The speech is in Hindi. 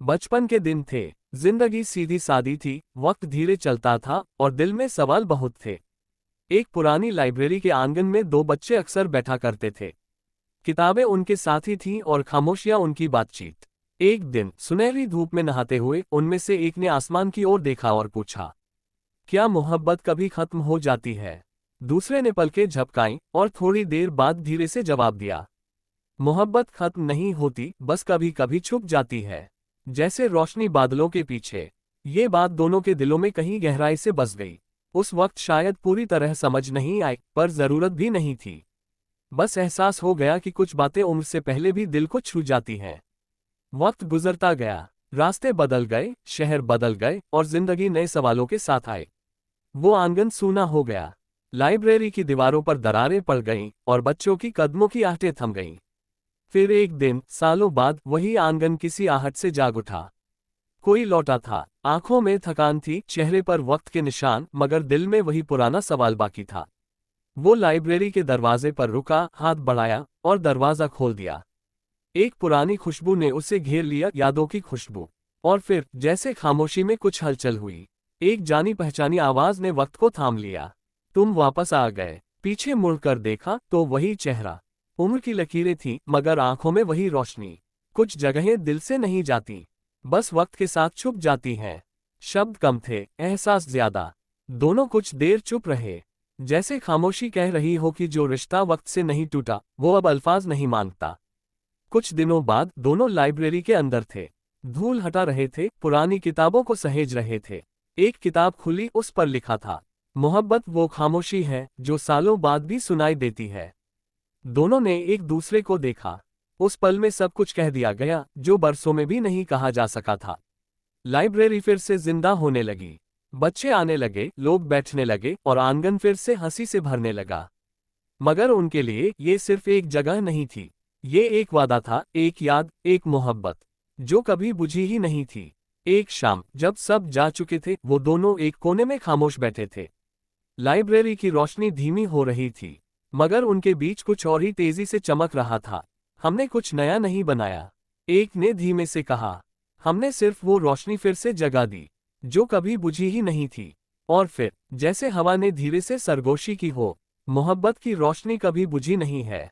बचपन के दिन थे। जिंदगी सीधी सादी थी, वक्त धीरे चलता था और दिल में सवाल बहुत थे। एक पुरानी लाइब्रेरी के आंगन में दो बच्चे अक्सर बैठा करते थे। किताबें उनके साथी थीं और खामोशियां उनकी बातचीत। एक दिन सुनहरी धूप में नहाते हुए उनमें से एक ने आसमान की ओर देखा और पूछा, क्या मोहब्बत कभी खत्म हो जाती है? दूसरे ने पलकें झपकाईं और थोड़ी देर बाद धीरे से जवाब दिया, मोहब्बत खत्म नहीं होती, बस कभी कभी छुप जाती है, जैसे रोशनी बादलों के पीछे। ये बात दोनों के दिलों में कहीं गहराई से बस गई। उस वक्त शायद पूरी तरह समझ नहीं आई, पर जरूरत भी नहीं थी। बस एहसास हो गया कि कुछ बातें उम्र से पहले भी दिल को छू जाती हैं। वक्त गुजरता गया, रास्ते बदल गए, शहर बदल गए और जिंदगी नए सवालों के साथ आए। वो आंगन सूना हो गया। लाइब्रेरी की दीवारों पर दरारें पड़ गईं और बच्चों की कदमों की आहटें थम गईं। फिर एक दिन सालों बाद वही आंगन किसी आहट से जाग उठा। कोई लौटा था, आंखों में थकान थी, चेहरे पर वक्त के निशान, मगर दिल में वही पुराना सवाल बाकी था। वो लाइब्रेरी के दरवाजे पर रुका, हाथ बढ़ाया और दरवाजा खोल दिया। एक पुरानी खुशबू ने उसे घेर लिया, यादों की खुशबू। और फिर जैसे खामोशी में कुछ हलचल हुई, एक जानी पहचानी आवाज ने वक्त को थाम लिया। तुम वापस आ गए। पीछे मुड़कर देखा तो वही चेहरा। उम्र की लकीरें थीं, मगर आंखों में वही रोशनी। कुछ जगहें दिल से नहीं जाती, बस वक्त के साथ छुप जाती हैं। शब्द कम थे, एहसास ज्यादा। दोनों कुछ देर चुप रहे, जैसे खामोशी कह रही हो कि जो रिश्ता वक्त से नहीं टूटा वो अब अल्फाज नहीं मांगता। कुछ दिनों बाद दोनों लाइब्रेरी के अंदर थे। धूल हटा रहे थे, पुरानी किताबों को सहेज रहे थे। एक किताब खुली, उस पर लिखा था, मोहब्बत वो खामोशी है जो सालों बाद भी सुनाई देती है। दोनों ने एक दूसरे को देखा। उस पल में सब कुछ कह दिया गया जो बरसों में भी नहीं कहा जा सका था। लाइब्रेरी फिर से जिंदा होने लगी। बच्चे आने लगे, लोग बैठने लगे और आंगन फिर से हंसी से भरने लगा। मगर उनके लिए ये सिर्फ एक जगह नहीं थी, ये एक वादा था, एक याद, एक मोहब्बत जो कभी बुझी ही नहीं थी। एक शाम जब सब जा चुके थे, वो दोनों एक कोने में खामोश बैठे थे। लाइब्रेरी की रोशनी धीमी हो रही थी, मगर उनके बीच कुछ और ही तेजी से चमक रहा था। हमने कुछ नया नहीं बनाया, एक ने धीमे से कहा। हमने सिर्फ वो रोशनी फिर से जगा दी जो कभी बुझी ही नहीं थी। और फिर जैसे हवा ने धीरे से सरगोशी की हो, मोहब्बत की रोशनी कभी बुझी नहीं है।